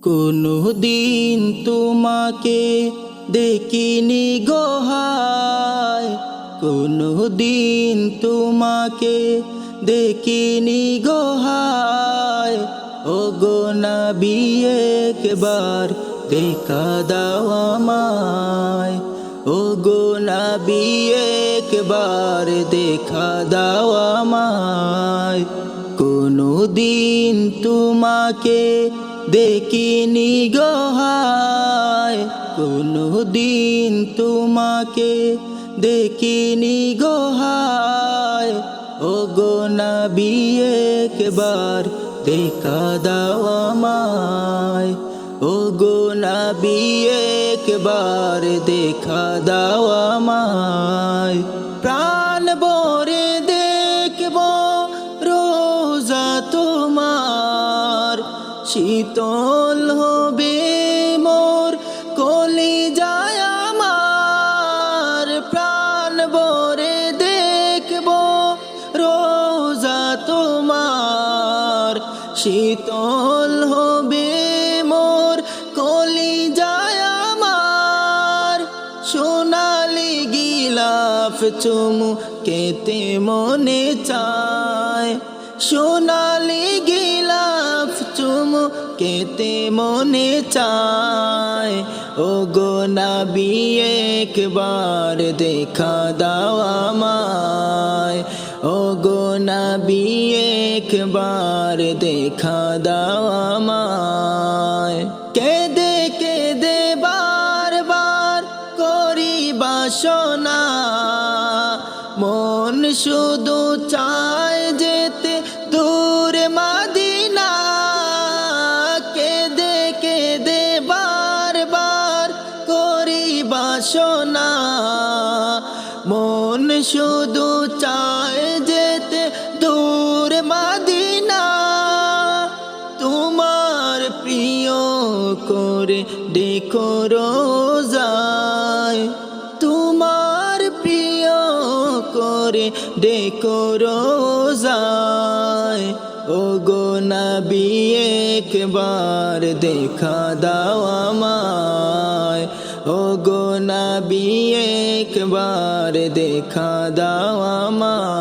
কোনো দিন তোমাকে দেখিনি গো হায়, কোনো দিন তোমাকে দেখিনি গো হায়। ও গো নবী একবার দেখা দাও আমায়, ও গো নবী একবার দেখা দাও আমায়। কোনো দিন তোমাকে দেখিনি গো হায়, কোনো দিন তোমাকে দেখিনি গো হায়। ও গো নবী একবার দেখা দাও আমায়, ও গো নবী একবার দেখা দাও আমায়। প্রাণ ভরে দেখব রোজা তোমার, শীতল হবে মোর কলিজায় আমার। প্রাণ ভরে দেখব রোজা তোমার, শীতল হবে মোর কলিজায় আমার। সোনালি গিলাফ চুমু কেতে মনে চায়, সোনালি গিলাফ চুমু কেতে মনে চায়। ও গো নবী একবার দেখা দাও আমায়, ও গো নবী একবার দেখা দাও আমায়। কেঁদে কেঁদে বারবার করি বাসনা, মন শুধু চায় যেতে দূর মদিনা। কেঁদে কেঁদে বারবার করি বাসনা, মন শুধু চায় যেতে দূর মদিনা। তোমার প্রিয় করে দেখো রোজায়, তোমার প্রিয় করে দেখো রোজায়। ও গো নবী একবার দেখা দাও আমায়, ও গো নবী একবার দেখা দাও আমায়।